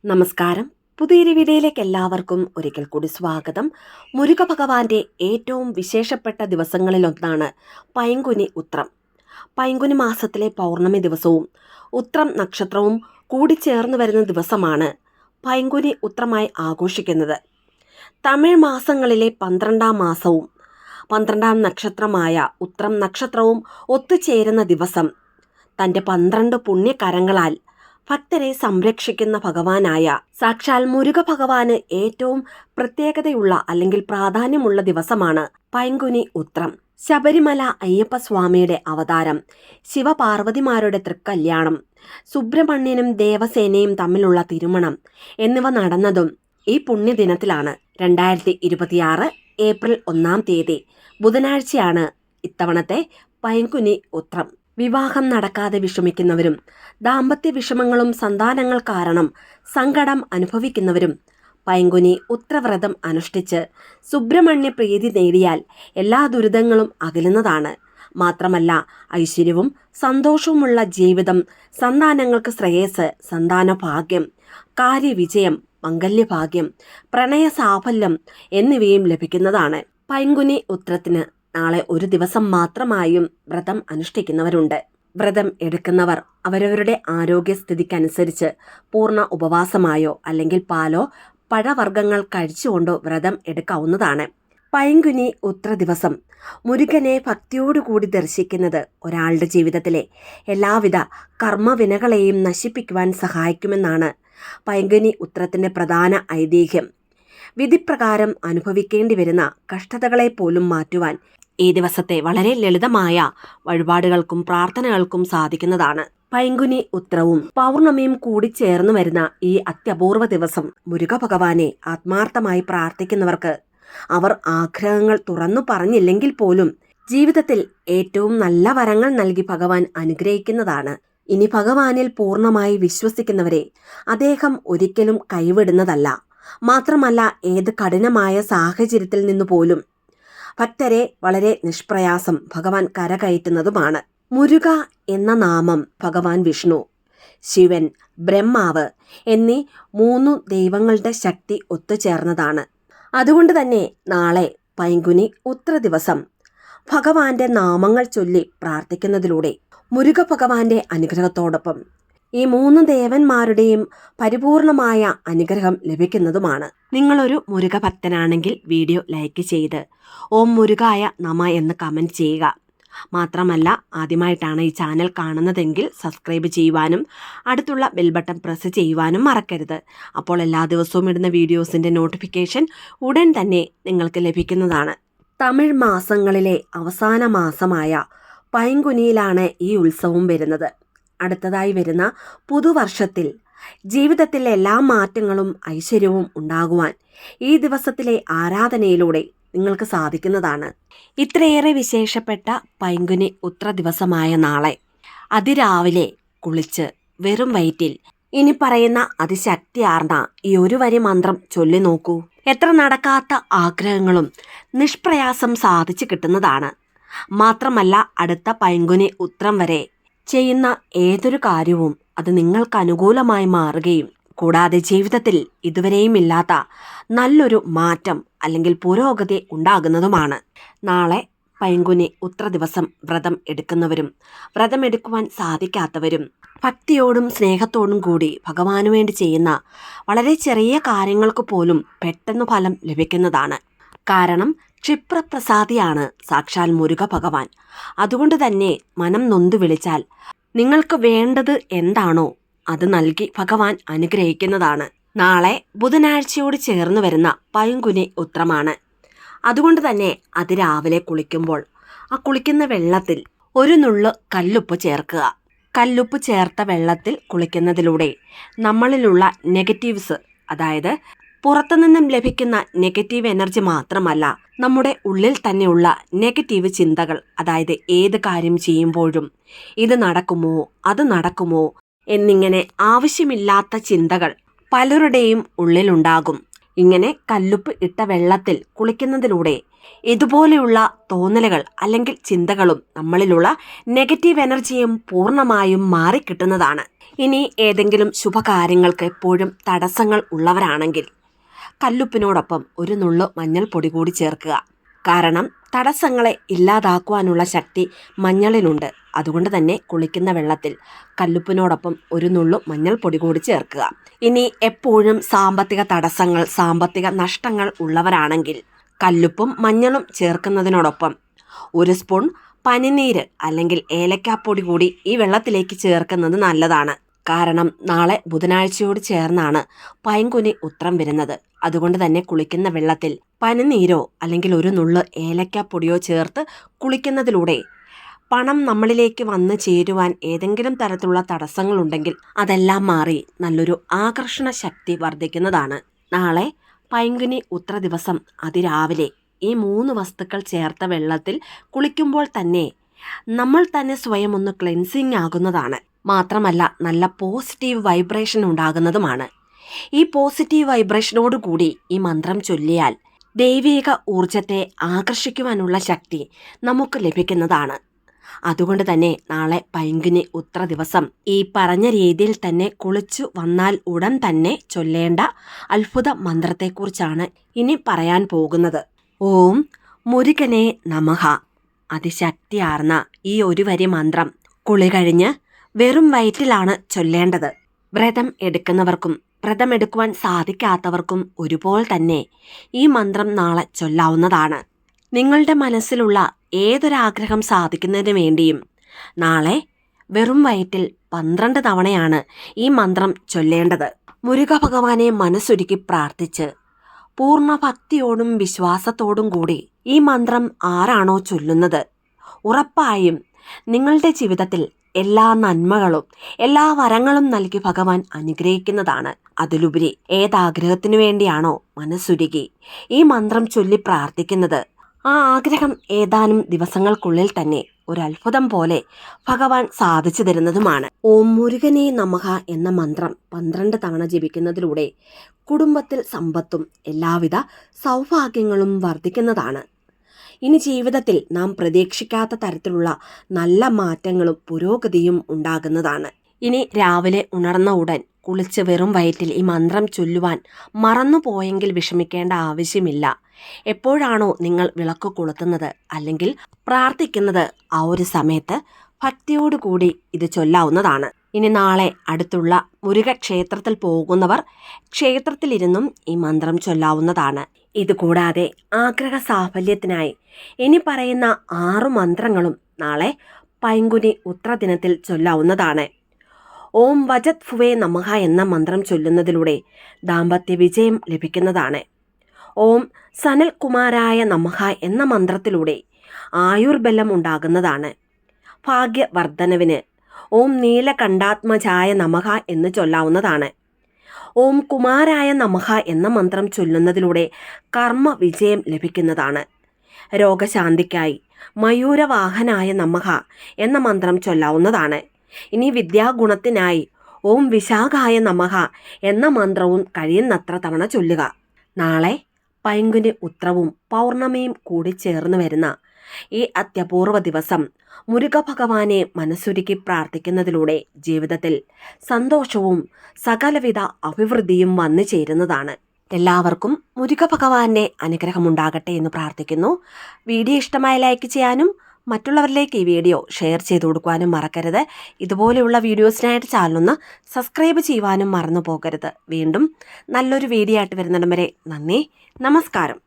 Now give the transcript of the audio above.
നമസ്കാരം. പുതിയൊരു വീഡിയോയിലേക്ക് എല്ലാവർക്കും ഒരിക്കൽ കൂടി സ്വാഗതം. മുരുക ഭഗവാന്റെ ഏറ്റവും വിശേഷപ്പെട്ട ദിവസങ്ങളിലൊന്നാണ് പൈങ്കുനി ഉത്രം. പൈങ്കുനി മാസത്തിലെ പൗർണമി ദിവസവും ഉത്രം നക്ഷത്രവും കൂടിച്ചേർന്ന് വരുന്ന ദിവസമാണ് പൈങ്കുനി ഉത്രമായി ആഘോഷിക്കുന്നത്. തമിഴ് മാസങ്ങളിലെ 12-ാം മാസവും 12-ാം നക്ഷത്രമായ ഉത്രം നക്ഷത്രവും ഒത്തുചേരുന്ന ദിവസം തൻ്റെ 12 പുണ്യകരങ്ങളാൽ ഭക്തരെ സംരക്ഷിക്കുന്ന ഭഗവാനായ സാക്ഷാൽ മുരുക ഭഗവാന് ഏറ്റവും പ്രത്യേകതയുള്ള അല്ലെങ്കിൽ പ്രാധാന്യമുള്ള ദിവസമാണ് പൈങ്കുനി ഉത്രം. ശബരിമല അയ്യപ്പസ്വാമിയുടെ അവതാരം, ശിവപാർവതിമാരുടെ തൃക്കല്യാണം, സുബ്രഹ്മണ്യനും ദേവസേനയും തമ്മിലുള്ള തിരുമണം എന്നിവ നടന്നതും ഈ പുണ്യദിനത്തിലാണ്. 2026 ഏപ്രിൽ 1-ാം തീയതി ബുധനാഴ്ചയാണ് ഇത്തവണത്തെ പൈങ്കുനി ഉത്രം. വിവാഹം നടക്കാതെ വിഷമിക്കുന്നവരും ദാമ്പത്യ വിഷമങ്ങളും സന്താനങ്ങൾ കാരണം സങ്കടം അനുഭവിക്കുന്നവരും പൈങ്കുനി ഉത്രവ്രതം അനുഷ്ഠിച്ച് സുബ്രഹ്മണ്യ പ്രീതി നേടിയാൽ എല്ലാ ദുരിതങ്ങളും അകലുന്നതാണ്. മാത്രമല്ല, ഐശ്വര്യവും സന്തോഷവുമുള്ള ജീവിതം, സന്താനങ്ങൾക്ക് ശ്രേയസ്, സന്താനഭാഗ്യം, കാര്യവിജയം, മംഗല്യഭാഗ്യം, പ്രണയ സാഫല്യം എന്നിവയും ലഭിക്കുന്നതാണ്. പൈങ്കുനി ഉത്രത്തിന് നാളെ ഒരു ദിവസം മാത്രമായും വ്രതം അനുഷ്ഠിക്കുന്നവരുണ്ട്. വ്രതം എടുക്കുന്നവർ അവരവരുടെ ആരോഗ്യസ്ഥിതിക്കനുസരിച്ച് പൂർണ്ണ ഉപവാസമായോ അല്ലെങ്കിൽ പാലോ പഴവർഗ്ഗങ്ങൾ കഴിച്ചുകൊണ്ടോ വ്രതം എടുക്കാവുന്നതാണ്. പൈങ്കുനി ഉത്ര ദിവസം മുരുകനെ ഭക്തിയോടുകൂടി ദർശിക്കുന്നത് ഒരാളുടെ ജീവിതത്തിലെ എല്ലാവിധ കർമ്മവിനകളെയും നശിപ്പിക്കുവാൻ സഹായിക്കുമെന്നാണ് പൈങ്കുനി ഉത്രത്തിൻ്റെ പ്രധാന ഐതിഹ്യം. വിധിപ്രകാരം അനുഭവിക്കേണ്ടി വരുന്ന കഷ്ടതകളെ പോലും മാറ്റുവാൻ ഈ ദിവസത്തെ വളരെ ലളിതമായ വഴിപാടുകൾക്കും പ്രാർത്ഥനകൾക്കും സാധിക്കുന്നതാണ്. പൈങ്കുനി ഉത്രവും പൗർണമിയും കൂടി ചേർന്ന് വരുന്ന ഈ അത്യപൂർവ ദിവസം മുരുക ഭഗവാനെ ആത്മാർത്ഥമായി പ്രാർത്ഥിക്കുന്നവർക്ക് അവർ ആഗ്രഹങ്ങൾ തുറന്നു പറഞ്ഞില്ലെങ്കിൽ പോലും ജീവിതത്തിൽ ഏറ്റവും നല്ല വരങ്ങൾ നൽകി ഭഗവാൻ അനുഗ്രഹിക്കുന്നതാണ്. ഇനി ഭഗവാനിൽ പൂർണ്ണമായി വിശ്വസിക്കുന്നവരെ അദ്ദേഹം ഒരിക്കലും കൈവിടുന്നതല്ല. മാത്രമല്ല, ഏത് കഠിനമായ സാഹചര്യത്തിൽ നിന്നു പോലും ഭക്തരെ വളരെ നിഷ്പ്രയാസം ഭഗവാൻ കരകയറ്റുന്നതുമാണ്. മുരുക എന്ന നാമം ഭഗവാൻ വിഷ്ണു, ശിവൻ, ബ്രഹ്മാവ് എന്നീ 3 ദൈവങ്ങളുടെ ശക്തി ഒത്തുചേർന്നതാണ്. അതുകൊണ്ട് തന്നെ നാളെ പൈങ്കുനി ഉത്ര ദിവസം ഭഗവാന്റെ നാമങ്ങൾ ചൊല്ലി പ്രാർത്ഥിക്കുന്നതിലൂടെ മുരുക ഭഗവാന്റെ അനുഗ്രഹത്തോടൊപ്പം ഈ 3 ദേവന്മാരുടെയും പരിപൂർണമായ അനുഗ്രഹം ലഭിക്കുന്നതുമാണ്. നിങ്ങളൊരു മുരുക ഭക്തനാണെങ്കിൽ വീഡിയോ ലൈക്ക് ചെയ്ത് ഓം മുരുകായ നമ എന്ന് കമൻറ്റ് ചെയ്യുക. മാത്രമല്ല, ആദ്യമായിട്ടാണ് ഈ ചാനൽ കാണുന്നതെങ്കിൽ സബ്സ്ക്രൈബ് ചെയ്യുവാനും അടുത്തുള്ള ബെൽ ബട്ടൺ പ്രസ് ചെയ്യുവാനും മറക്കരുത്. അപ്പോൾ എല്ലാ ദിവസവും ഇടുന്ന വീഡിയോസിൻ്റെ നോട്ടിഫിക്കേഷൻ ഉടൻ തന്നെ നിങ്ങൾക്ക് ലഭിക്കുന്നതാണ്. തമിഴ് മാസങ്ങളിലെ അവസാന മാസമായ പൈങ്കുനിയിലാണ് ഈ ഉത്സവം വരുന്നത്. അടുത്തതായി വരുന്ന പുതുവർഷത്തിൽ ജീവിതത്തിൽ എല്ലാ മാറ്റങ്ങളും ഐശ്വര്യവും ഉണ്ടാകുവാൻ ഈ ദിവസത്തിലെ ആരാധനയിലൂടെ നിങ്ങൾക്ക് സാധിക്കുന്നതാണ്. ഇത്രയേറെ വിശേഷപ്പെട്ട പൈങ്കുനി ഉത്ര ദിവസമായ നാളെ അതിരാവിലെ കുളിച്ച് വെറും വയറ്റിൽ ഇനി പറയുന്ന അതിശക്തിയാർന്ന ഈ ഒരു വരി മന്ത്രം ചൊല്ലി നോക്കൂ. എത്ര നടക്കാത്ത ആഗ്രഹങ്ങളും നിഷ്പ്രയാസം സാധിച്ചു കിട്ടുന്നതാണ്. മാത്രമല്ല, അടുത്ത പൈങ്കുനി ഉത്രം വരെ ചെയ്യുന്ന ഏതൊരു കാര്യവും അത് നിങ്ങൾക്ക് അനുകൂലമായി മാറുകയും കൂടാതെ ജീവിതത്തിൽ ഇതുവരെയും ഇല്ലാത്ത നല്ലൊരു മാറ്റം അല്ലെങ്കിൽ പുരോഗതി ഉണ്ടാകുന്നതുമാണ്. നാളെ പൈങ്കുനി ഉത്ര ദിവസം വ്രതം എടുക്കുന്നവരും വ്രതമെടുക്കുവാൻ സാധിക്കാത്തവരും ഭക്തിയോടും സ്നേഹത്തോടും കൂടി ഭഗവാനു വേണ്ടി ചെയ്യുന്ന വളരെ ചെറിയ കാര്യങ്ങൾക്ക് പോലും പെട്ടെന്ന് ഫലം ലഭിക്കുന്നതാണ്. കാരണം ക്ഷിപ്രപ്രസാദിയാണ് സാക്ഷാൽ മുരുക ഭഗവാൻ. അതുകൊണ്ട് തന്നെ മനം നൊന്തു വിളിച്ചാൽ നിങ്ങൾക്ക് വേണ്ടത് എന്താണോ അത് നൽകി ഭഗവാൻ അനുഗ്രഹിക്കുന്നതാണ്. നാളെ ബുധനാഴ്ചയോട് ചേർന്ന് വരുന്ന പൈങ്കുനി ഉത്രമാണ്. അതുകൊണ്ട് തന്നെ അതിരാവിലെ കുളിക്കുമ്പോൾ ആ കുളിക്കുന്ന വെള്ളത്തിൽ ഒരു നുള്ള് കല്ലുപ്പ് ചേർക്കുക. കല്ലുപ്പ് ചേർത്ത വെള്ളത്തിൽ കുളിക്കുന്നതിലൂടെ നമ്മളിലുള്ള നെഗറ്റീവ്സ്, അതായത് പുറത്തുനിന്നും ലഭിക്കുന്ന നെഗറ്റീവ് എനർജി മാത്രമല്ല, നമ്മുടെ ഉള്ളിൽ തന്നെയുള്ള നെഗറ്റീവ് ചിന്തകൾ, അതായത് ഏത് കാര്യം ചെയ്യുമ്പോഴും ഇത് നടക്കുമോ അത് നടക്കുമോ എന്നിങ്ങനെ ആവശ്യമില്ലാത്ത ചിന്തകൾ പലരുടെയും ഉള്ളിലുണ്ടാകും. ഇങ്ങനെ കല്ലുപ്പ് ഇട്ട വെള്ളത്തിൽ കുളിക്കുന്നതിലൂടെ ഇതുപോലെയുള്ള തോന്നലുകൾ അല്ലെങ്കിൽ ചിന്തകളും നമ്മളിലുള്ള നെഗറ്റീവ് എനർജിയും പൂർണ്ണമായും മാറിക്കിട്ടുന്നതാണ്. ഇനി ഏതെങ്കിലും ശുഭകാര്യങ്ങൾക്ക് എപ്പോഴും തടസ്സങ്ങൾ ഉള്ളവരാണെങ്കിൽ കല്ലുപ്പിനോടൊപ്പം ഒരു നുള്ളു മഞ്ഞൾപ്പൊടി കൂടി ചേർക്കുക. കാരണം തടസ്സങ്ങളെ ഇല്ലാതാക്കുവാനുള്ള ശക്തി മഞ്ഞളിലുണ്ട്. അതുകൊണ്ട് തന്നെ കുളിക്കുന്ന വെള്ളത്തിൽ കല്ലുപ്പിനോടൊപ്പം ഒരു നുള്ളു മഞ്ഞൾപ്പൊടി കൂടി ചേർക്കുക. ഇനി എപ്പോഴും സാമ്പത്തിക തടസ്സങ്ങൾ, സാമ്പത്തിക നഷ്ടങ്ങൾ ഉള്ളവരാണെങ്കിൽ കല്ലുപ്പും മഞ്ഞളും ചേർക്കുന്നതിനോടൊപ്പം ഒരു സ്പൂൺ പനിനീര് അല്ലെങ്കിൽ ഏലക്കാപ്പൊടി കൂടി ഈ വെള്ളത്തിലേക്ക് ചേർക്കുന്നത് നല്ലതാണ്. കാരണം നാളെ ബുധനാഴ്ചയോട് ചേർന്നാണ് പൈങ്കുനി ഉത്രം വരുന്നത്. അതുകൊണ്ട് തന്നെ കുളിക്കുന്ന വെള്ളത്തിൽ പനിനീരോ അല്ലെങ്കിൽ ഒരു നുള്ള് ഏലക്കാപ്പൊടിയോ ചേർത്ത് കുളിക്കുന്നതിലൂടെ പണം നമ്മളിലേക്ക് വന്നു ചേരുവാൻ ഏതെങ്കിലും തരത്തിലുള്ള തടസ്സങ്ങളുണ്ടെങ്കിൽ അതെല്ലാം മാറി നല്ലൊരു ആകർഷണ ശക്തി വർദ്ധിക്കുന്നതാണ്. നാളെ പൈങ്കുനി ഉത്ര ദിവസം അതിരാവിലെ ഈ 3 വസ്തുക്കൾ ചേർത്ത വെള്ളത്തിൽ കുളിക്കുമ്പോൾ തന്നെ നമ്മൾ തന്നെ സ്വയം ഒന്ന് ക്ലെൻസിങ് ആകുന്നതാണ്. മാത്രമല്ല നല്ല പോസിറ്റീവ് വൈബ്രേഷൻ ഉണ്ടാകുന്നതുമാണ്. ഈ പോസിറ്റീവ് വൈബ്രേഷനോട് കൂടി ഈ മന്ത്രം ചൊല്ലിയാൽ ദൈവിക ഊർജത്തെ ആകർഷിക്കുവാനുള്ള ശക്തി നമുക്ക് ലഭിക്കുന്നതാണ്. അതുകൊണ്ട് തന്നെ നാളെ പൈങ്കുനി ഉത്ര ദിവസം ഈ പറഞ്ഞ രീതിയിൽ തന്നെ കുളിച്ചു വന്നാൽ ഉടൻ തന്നെ ചൊല്ലേണ്ട അത്ഭുത മന്ത്രത്തെക്കുറിച്ചാണ് ഇനി പറയാൻ പോകുന്നത്. ഓം മുരുകനെ നമഃ. അതിശക്തിയാർന്ന ഈ ഒരു വരി മന്ത്രം കുളി കഴിഞ്ഞ് വെറും വയറ്റിലാണ് ചൊല്ലേണ്ടത്. വ്രതം എടുക്കുന്നവർക്കും വ്രതമെടുക്കുവാൻ സാധിക്കാത്തവർക്കും ഒരുപോലെ തന്നെ ഈ മന്ത്രം നാളെ ചൊല്ലാവുന്നതാണ്. നിങ്ങളുടെ മനസ്സിലുള്ള ഏതൊരാഗ്രഹം സാധിക്കുന്നതിന് വേണ്ടിയും നാളെ വെറും വയറ്റിൽ 12 തവണയാണ് ഈ മന്ത്രം ചൊല്ലേണ്ടത്. മുരുക ഭഗവാനെ മനസ്സൊരുക്കി പ്രാർത്ഥിച്ച് പൂർണ്ണ ഭക്തിയോടും വിശ്വാസത്തോടും കൂടി ഈ മന്ത്രം ആരാണോ ചൊല്ലുന്നത്, ഉറപ്പായും നിങ്ങളുടെ ജീവിതത്തിൽ എല്ലാ നന്മകളും എല്ലാ വരങ്ങളും നൽകി ഭഗവാൻ അനുഗ്രഹിക്കുന്നതാണ്. അതിലുപരി ഏതാഗ്രഹത്തിനു വേണ്ടിയാണോ മനസ്സുരുകി ഈ മന്ത്രം ചൊല്ലി പ്രാർത്ഥിക്കുന്നത്, ആ ആഗ്രഹം ഏതാനും ദിവസങ്ങൾക്കുള്ളിൽ തന്നെ ഒരു അത്ഭുതം പോലെ ഭഗവാൻ സാധിച്ചു തരുന്നതുമാണ്. ഓം മുരുകനെ നമഃ എന്ന മന്ത്രം 12 തവണ ജപിക്കുന്നതിലൂടെ കുടുംബത്തിൽ സമ്പത്തും എല്ലാവിധ സൗഭാഗ്യങ്ങളും വർദ്ധിക്കുന്നതാണ്. ഇനി ജീവിതത്തിൽ നാം പ്രതീക്ഷിക്കാത്ത തരത്തിലുള്ള നല്ല മാറ്റങ്ങളും പുരോഗതിയും ഉണ്ടാകുന്നതാണ്. ഇനി രാവിലെ ഉണർന്ന ഉടൻ കുളിച്ച് വെറും വയറ്റിൽ ഈ മന്ത്രം ചൊല്ലുവാൻ മറന്നുപോയെങ്കിൽ വിഷമിക്കേണ്ട ആവശ്യമില്ല. എപ്പോഴാണോ നിങ്ങൾ വിളക്ക് കൊളുത്തുന്നത് അല്ലെങ്കിൽ പ്രാർത്ഥിക്കുന്നത് ആ ഒരു സമയത്ത് ഭക്തിയോടുകൂടി ഇത് ചൊല്ലാവുന്നതാണ്. ഇനി നാളെ അടുത്തുള്ള മുരുക ക്ഷേത്രത്തിൽ പോകുന്നവർ ക്ഷേത്രത്തിലിരുന്നും ഈ മന്ത്രം ചൊല്ലാവുന്നതാണ്. ഇതുകൂടാതെ ആഗ്രഹ സാഫല്യത്തിനായി ഇനി പറയുന്ന 6 മന്ത്രങ്ങളും നാളെ പൈങ്കുനി ഉത്ര ദിനത്തിൽ ചൊല്ലാവുന്നതാണ്. ഓം വജത് ഫുവേ നമഃ എന്ന മന്ത്രം ചൊല്ലുന്നതിലൂടെ ദാമ്പത്യ വിജയം ലഭിക്കുന്നതാണ്. ഓം സനൽ കുമാരായ നമഃ എന്ന മന്ത്രത്തിലൂടെ ആയുർബലം ഉണ്ടാകുന്നതാണ്. ഭാഗ്യവർദ്ധനവിന് ഓം നീലകണ്ഠാത്മജായ നമഃ എന്ന് ചൊല്ലാവുന്നതാണ്. ഓം കുമാരായ നമഃ എന്ന മന്ത്രം ചൊല്ലുന്നതിലൂടെ കർമ്മ വിജയം ലഭിക്കുന്നതാണ്. രോഗശാന്തിക്കായി മയൂരവാഹനായ നമഃ എന്ന മന്ത്രം ചൊല്ലാവുന്നതാണ്. ഇനി വിദ്യാഗുണത്തിനായി ഓം വിശാഖായ നമഃ എന്ന മന്ത്രവും കഴിയുന്നത്ര തവണ ചൊല്ലുക. നാളെ പൈങ്കുനി ഉത്രവും പൗർണമിയും കൂടി ചേർന്ന് വരുന്ന ഈ അത്യപൂർവ ദിവസം മുരുക ഭഗവാനെ മനസ്സുരുക്കി പ്രാർത്ഥിക്കുന്നതിലൂടെ ജീവിതത്തിൽ സന്തോഷവും സകലവിധ അഭിവൃദ്ധിയും വന്നു ചേരുന്നതാണ്. എല്ലാവർക്കും മുരുക ഭഗവാന്റെ അനുഗ്രഹമുണ്ടാകട്ടെ എന്ന് പ്രാർത്ഥിക്കുന്നു. വീഡിയോ ഇഷ്ടമായ ലൈക്ക് ചെയ്യാനും മറ്റുള്ളവരിലേക്ക് ഈ വീഡിയോ ഷെയർ ചെയ്ത് കൊടുക്കുവാനും മറക്കരുത്. ഇതുപോലെയുള്ള വീഡിയോസിനായിട്ട് ചാനലൊന്ന് സബ്സ്ക്രൈബ് ചെയ്യുവാനും മറന്നു പോകരുത്. വീണ്ടും നല്ലൊരു വീഡിയോ ആയിട്ട് വരുന്നിടം വരെ നന്ദി, നമസ്കാരം.